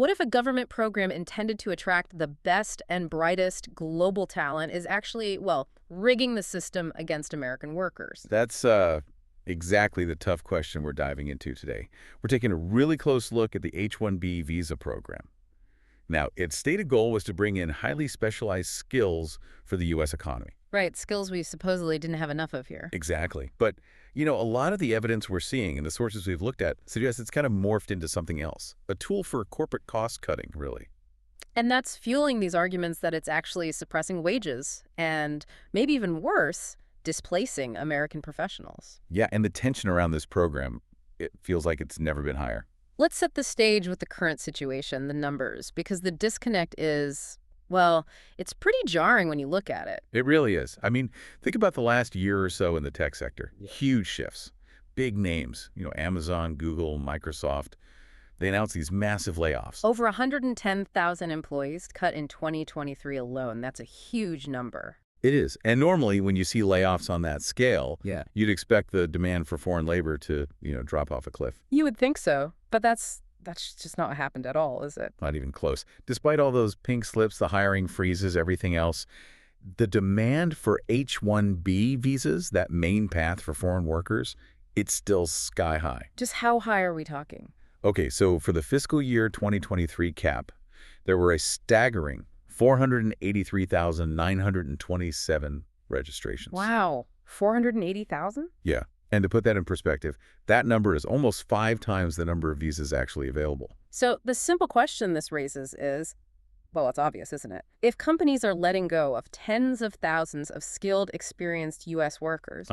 What if a government program intended to attract the best and brightest global talent is actually, well, rigging the system against American workers? That's exactly the tough question we're diving into today. We're taking a really close look at the H-1B visa program. Now, its stated goal was to bring in highly specialized skills for the U.S. economy. Right, skills we supposedly didn't have enough of here. Exactly. But, a lot of the evidence we're seeing and the sources we've looked at suggests it's kind of morphed into something else, a tool for corporate cost cutting, really. And that's fueling these arguments that it's actually suppressing wages and, maybe even worse, displacing American professionals. Yeah, and the tension around this program, it feels like it's never been higher. Let's set the stage with the current situation, the numbers, because the disconnect is, well, it's pretty jarring when you look at it. It really is. I mean, think about the last year or so in the tech sector. Yeah. Huge shifts. Big names, Amazon, Google, Microsoft. They announced these massive layoffs. Over 110,000 employees cut in 2023 alone. That's a huge number. It is. And normally when you see layoffs on that scale, you'd expect the demand for foreign labor to, drop off a cliff. You would think so, but that's just not what happened at all, is it? Not even close. Despite all those pink slips, the hiring freezes, everything else, the demand for H-1B visas, that main path for foreign workers, it's still sky high. Just how high are we talking? Okay, so for the fiscal year 2023 cap, there were a staggering 483,927 registrations. Wow, 480,000? Yeah, and to put that in perspective, that number is almost 5 times the number of visas actually available. So the simple question this raises is, well, it's obvious, isn't it? If companies are letting go of tens of thousands of skilled, experienced U.S. workers,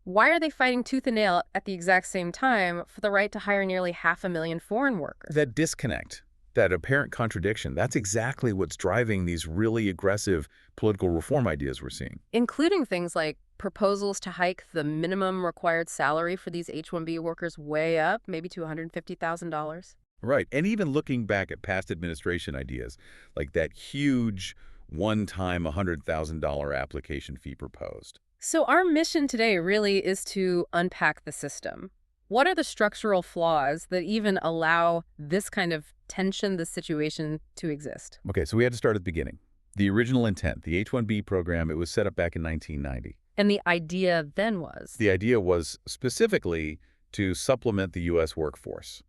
why are they fighting tooth and nail at the exact same time for the right to hire nearly 500,000 foreign workers? That disconnect, that apparent contradiction, that's exactly what's driving these really aggressive political reform ideas we're seeing. Including things like proposals to hike the minimum required salary for these H-1B workers way up, maybe to $150,000. Right, and even looking back at past administration ideas, like that huge one-time $100,000 application fee proposed. So our mission today really is to unpack the system. What are the structural flaws that even allow this kind of tension, this situation to exist? Okay, so we had to start at the beginning. The original intent, the H-1B program, it was set up back in 1990. And the idea then was? The idea was specifically to supplement the U.S. workforce.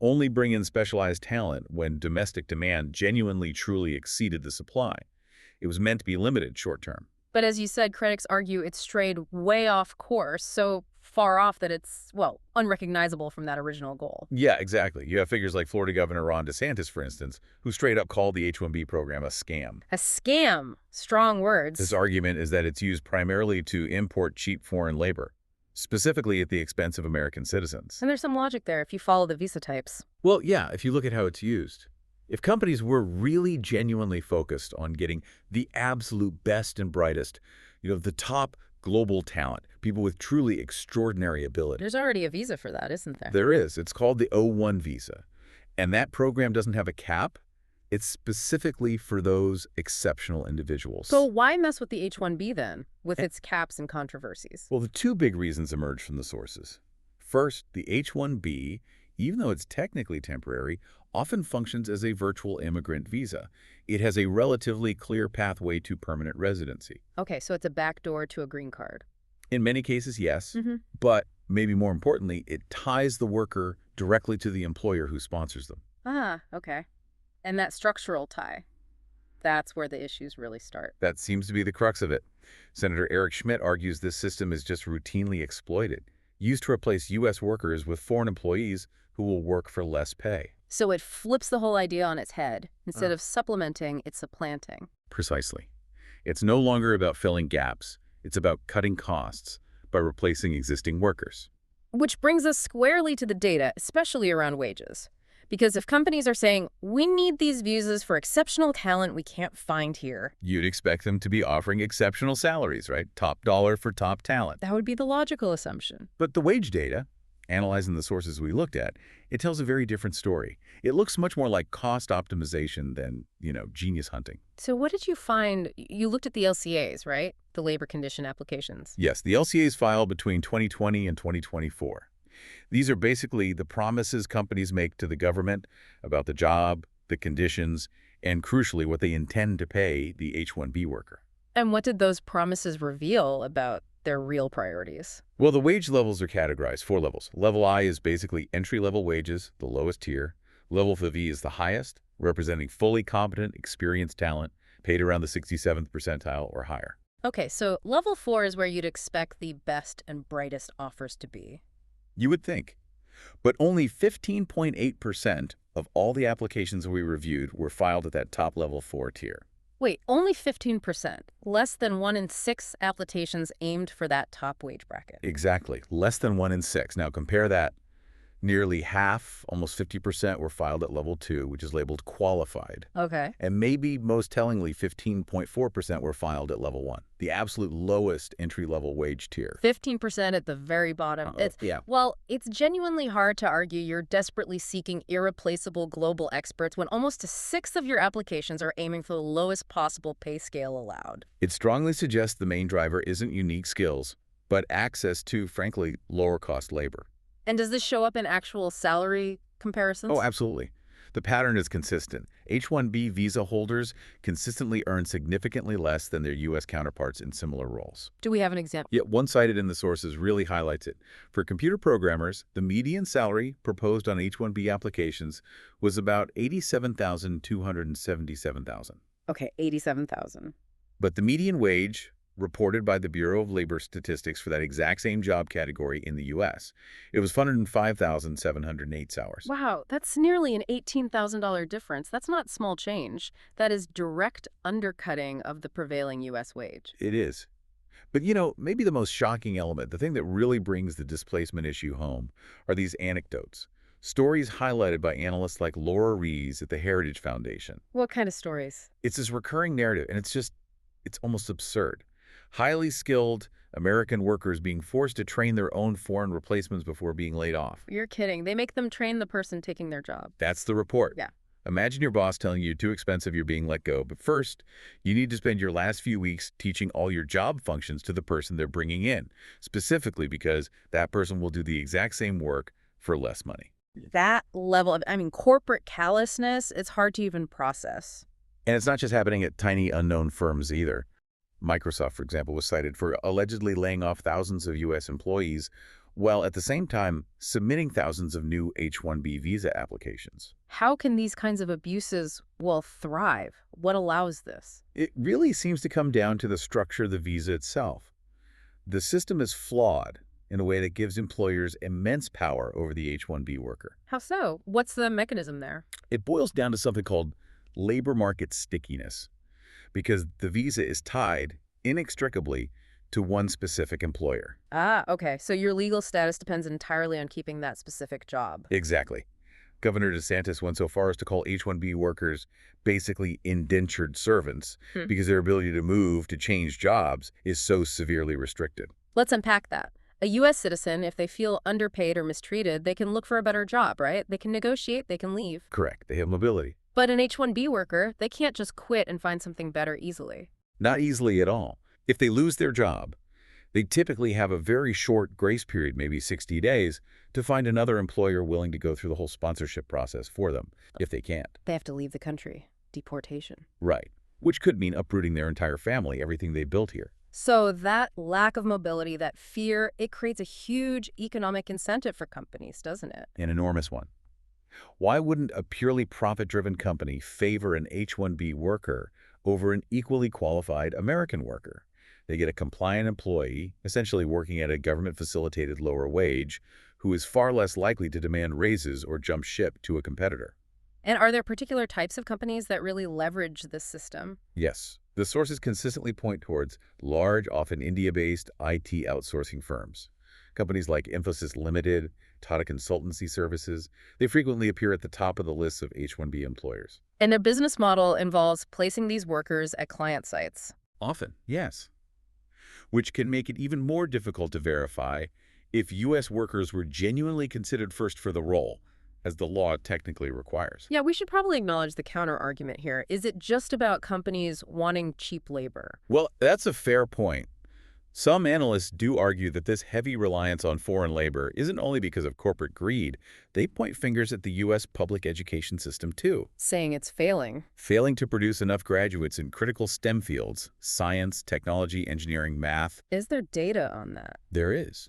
Only bring in specialized talent when domestic demand genuinely, truly exceeded the supply. It was meant to be limited short-term. But as you said, critics argue it strayed way off course, so far off that it's, well, unrecognizable from that original goal. Yeah, exactly. You have figures like Florida Governor Ron DeSantis, for instance, who straight up called the H-1B program a scam. A scam. Strong words. His argument is that it's used primarily to import cheap foreign labor, specifically at the expense of American citizens. And there's some logic there if you follow the visa types. Well, yeah, if you look at how it's used. If companies were really genuinely focused on getting the absolute best and brightest, the top global talent, people with truly extraordinary ability. There's already a visa for that, isn't there? There is. It's called the O-1 visa. And that program doesn't have a cap. It's specifically for those exceptional individuals. So why mess with the H-1B then, with its caps and controversies? Well, the 2 big reasons emerge from the sources. First, the H-1B, even though it's technically temporary, often functions as a virtual immigrant visa. It has a relatively clear pathway to permanent residency. Okay, so it's a backdoor to a green card. In many cases, yes. But maybe more importantly, it ties the worker directly to the employer who sponsors them. Ah, okay. And that structural tie, that's where the issues really start. That seems to be the crux of it. Senator Eric Schmidt argues this system is just routinely exploited, used to replace U.S. workers with foreign employees who will work for less pay. So it flips the whole idea on its head. Instead of supplementing, it's supplanting. Precisely. It's no longer about filling gaps. It's about cutting costs by replacing existing workers. Which brings us squarely to the data, especially around wages. Because if companies are saying, we need these visas for exceptional talent we can't find here, you'd expect them to be offering exceptional salaries, right? Top dollar for top talent. that would be the logical assumption. But the wage data, analyzing the sources we looked at, it tells a very different story. It looks much more like cost optimization than, genius hunting. So what did you find? You looked at the LCAs, right? The labor condition applications. Yes, the LCAs filed between 2020 and 2024. These are basically the promises companies make to the government about the job, the conditions, and crucially, what they intend to pay the H-1B worker. And what did those promises reveal about their real priorities? Well, the wage levels are categorized 4 levels. Level I is basically entry-level wages, the lowest tier. Level V is the highest, representing fully competent, experienced talent, paid around the 67th percentile or higher. Okay, so level 4 is where you'd expect the best and brightest offers to be. You would think. But only 15.8% of all the applications we reviewed were filed at that top level 4 tier. Wait, only 15%. Less than 1 in 6 applications aimed for that top wage bracket. Exactly. Less than 1 in 6. Now compare that. Nearly half, almost 50%, were filed at level 2, which is labeled qualified. Okay. And maybe most tellingly, 15.4% were filed at level 1, the absolute lowest entry-level wage tier. 15% at the very bottom. Well, it's genuinely hard to argue you're desperately seeking irreplaceable global experts when almost a sixth of your applications are aiming for the lowest possible pay scale allowed. It strongly suggests the main driver isn't unique skills, but access to, frankly, lower-cost labor. And does this show up in actual salary comparisons? Oh, absolutely. The pattern is consistent. H-1B visa holders consistently earn significantly less than their U.S. counterparts in similar roles. Do we have an example? Yet one cited in the sources really highlights it. For computer programmers, the median salary proposed on H-1B applications was about $87,277. Okay, $87,000. But the median wage reported by the Bureau of Labor Statistics for that exact same job category in the U.S., it was $105,708. Wow, that's nearly an $18,000 difference. That's not small change. That is direct undercutting of the prevailing U.S. wage. It is. But, maybe the most shocking element, the thing that really brings the displacement issue home, are these anecdotes. Stories highlighted by analysts like Laura Rees at the Heritage Foundation. What kind of stories? It's this recurring narrative, and it's almost absurd. Highly skilled American workers being forced to train their own foreign replacements before being laid off. You're kidding. They make them train the person taking their job. That's the report. Yeah. Imagine your boss telling you too expensive, you're being let go. But first, you need to spend your last few weeks teaching all your job functions to the person they're bringing in, specifically because that person will do the exact same work for less money. That level of, corporate callousness, it's hard to even process. And it's not just happening at tiny unknown firms either. Microsoft, for example, was cited for allegedly laying off thousands of U.S. employees, while at the same time submitting thousands of new H-1B visa applications. How can these kinds of abuses, thrive? What allows this? It really seems to come down to the structure of the visa itself. The system is flawed in a way that gives employers immense power over the H-1B worker. How so? What's the mechanism there? It boils down to something called labor market stickiness, because the visa is tied inextricably to one specific employer. Ah, okay. So your legal status depends entirely on keeping that specific job. Exactly. Governor DeSantis went so far as to call H-1B workers basically indentured servants because their ability to move, to change jobs, is so severely restricted. Let's unpack that. A U.S. citizen, if they feel underpaid or mistreated, they can look for a better job, right? They can negotiate, they can leave. Correct. They have mobility. But an H-1B worker, they can't just quit and find something better easily. Not easily at all. If they lose their job, they typically have a very short grace period, maybe 60 days, to find another employer willing to go through the whole sponsorship process for them, if they can't. They have to leave the country. Deportation. Right. Which could mean uprooting their entire family, everything they built here. So that lack of mobility, that fear, it creates a huge economic incentive for companies, doesn't it? An enormous one. Why wouldn't a purely profit-driven company favor an H-1B worker over an equally qualified American worker? They get a compliant employee, essentially working at a government-facilitated lower wage, who is far less likely to demand raises or jump ship to a competitor. And are there particular types of companies that really leverage this system? Yes. The sources consistently point towards large, often India-based IT outsourcing firms. Companies like Infosys Limited, Tata Consultancy Services, they frequently appear at the top of the lists of H-1B employers. And their business model involves placing these workers at client sites. Often, yes. Which can make it even more difficult to verify if U.S. workers were genuinely considered first for the role, as the law technically requires. Yeah, we should probably acknowledge the counter-argument here. Is it just about companies wanting cheap labor? Well, that's a fair point. Some analysts do argue that this heavy reliance on foreign labor isn't only because of corporate greed. They point fingers at the U.S. public education system, too. Saying it's failing. Failing to produce enough graduates in critical STEM fields, science, technology, engineering, math. Is there data on that? There is.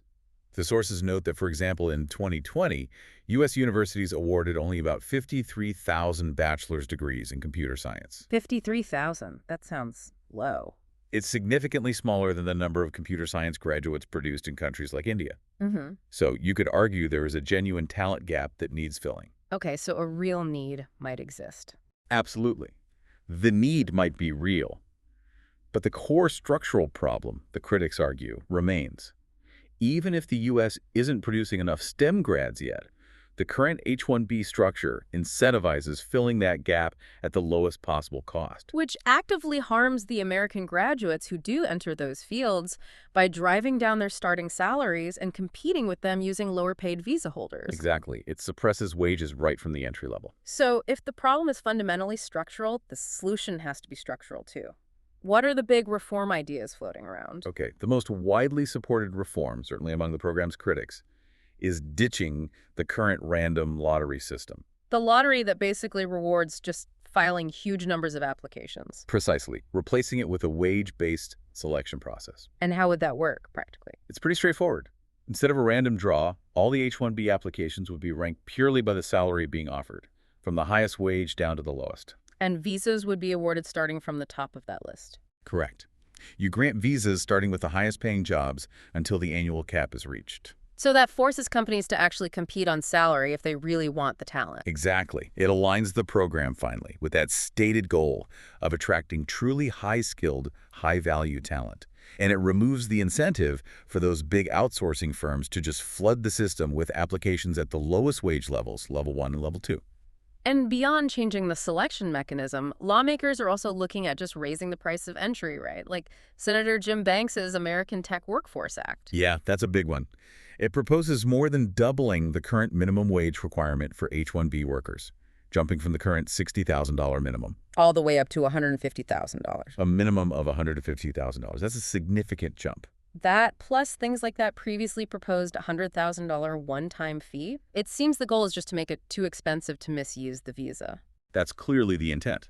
The sources note that, for example, in 2020, U.S. universities awarded only about 53,000 bachelor's degrees in computer science. 53,000. That sounds low. It's significantly smaller than the number of computer science graduates produced in countries like India. So you could argue there is a genuine talent gap that needs filling. Okay, so a real need might exist. Absolutely. The need might be real. But the core structural problem, the critics argue, remains. Even if the U.S. isn't producing enough STEM grads yet, the current H-1B structure incentivizes filling that gap at the lowest possible cost. Which actively harms the American graduates who do enter those fields by driving down their starting salaries and competing with them using lower-paid visa holders. Exactly. It suppresses wages right from the entry level. So if the problem is fundamentally structural, the solution has to be structural too. What are the big reform ideas floating around? Okay, the most widely supported reform, certainly among the program's critics, is ditching the current random lottery system. The lottery that basically rewards just filing huge numbers of applications. Precisely, replacing it with a wage-based selection process. And how would that work, practically? It's pretty straightforward. Instead of a random draw, all the H-1B applications would be ranked purely by the salary being offered, from the highest wage down to the lowest. And visas would be awarded starting from the top of that list. Correct. You grant visas starting with the highest-paying jobs until the annual cap is reached. So that forces companies to actually compete on salary if they really want the talent. Exactly. It aligns the program, finally, with that stated goal of attracting truly high-skilled, high-value talent. And it removes the incentive for those big outsourcing firms to just flood the system with applications at the lowest wage levels, level 1 and level 2. And beyond changing the selection mechanism, lawmakers are also looking at just raising the price of entry, right? Like Senator Jim Banks's American Tech Workforce Act. Yeah, that's a big one. It proposes more than doubling the current minimum wage requirement for H-1B workers, jumping from the current $60,000 minimum. All the way up to $150,000. A minimum of $150,000. That's a significant jump. That, plus things like that previously proposed $100,000 one-time fee, it seems the goal is just to make it too expensive to misuse the visa. That's clearly the intent.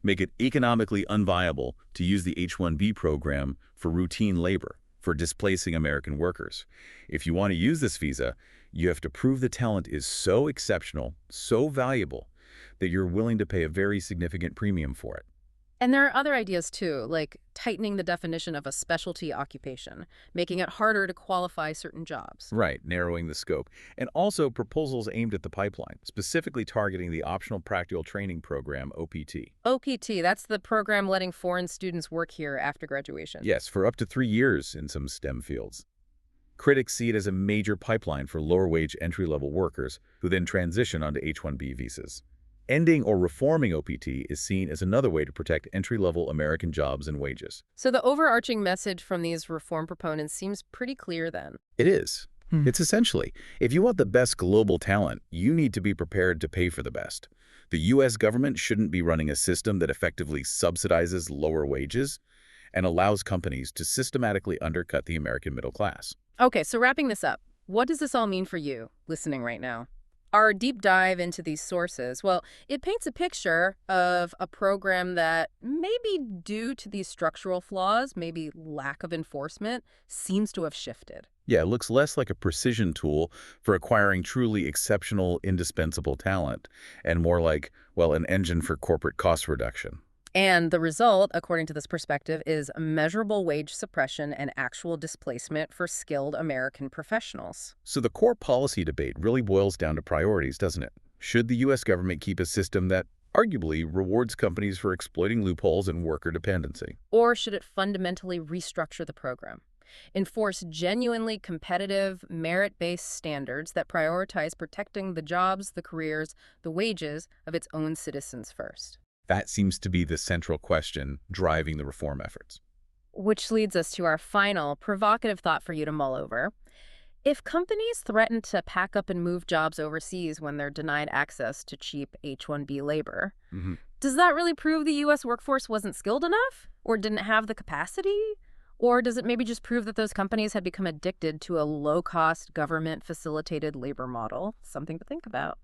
Make it economically unviable to use the H-1B program for routine labor, for displacing American workers. If you want to use this visa, you have to prove the talent is so exceptional, so valuable, that you're willing to pay a very significant premium for it. And there are other ideas, too, like tightening the definition of a specialty occupation, making it harder to qualify certain jobs. Right, narrowing the scope. And also proposals aimed at the pipeline, specifically targeting the Optional Practical Training Program, OPT. OPT, that's the program letting foreign students work here after graduation. Yes, for up to 3 years in some STEM fields. Critics see it as a major pipeline for lower-wage entry-level workers who then transition onto H-1B visas. Ending or reforming OPT is seen as another way to protect entry-level American jobs and wages. So the overarching message from these reform proponents seems pretty clear then. It is. It's essentially, if you want the best global talent, you need to be prepared to pay for the best. The U.S. government shouldn't be running a system that effectively subsidizes lower wages and allows companies to systematically undercut the American middle class. Okay, so wrapping this up, what does this all mean for you, listening right now? Our deep dive into these sources, well, it paints a picture of a program that maybe due to these structural flaws, maybe lack of enforcement, seems to have shifted. Yeah, it looks less like a precision tool for acquiring truly exceptional, indispensable talent, and more like, well, an engine for corporate cost reduction. And the result, according to this perspective, is measurable wage suppression and actual displacement for skilled American professionals. So the core policy debate really boils down to priorities, doesn't it? Should the U.S. government keep a system that arguably rewards companies for exploiting loopholes and worker dependency? Or should it fundamentally restructure the program? Enforce genuinely competitive, merit-based standards that prioritize protecting the jobs, the careers, the wages of its own citizens first. That seems to be the central question driving the reform efforts. Which leads us to our final provocative thought for you to mull over. If companies threaten to pack up and move jobs overseas when they're denied access to cheap H-1B labor, does that really prove the U.S. workforce wasn't skilled enough? Or didn't have the capacity? Or does it maybe just prove that those companies had become addicted to a low-cost, government-facilitated labor model? Something to think about.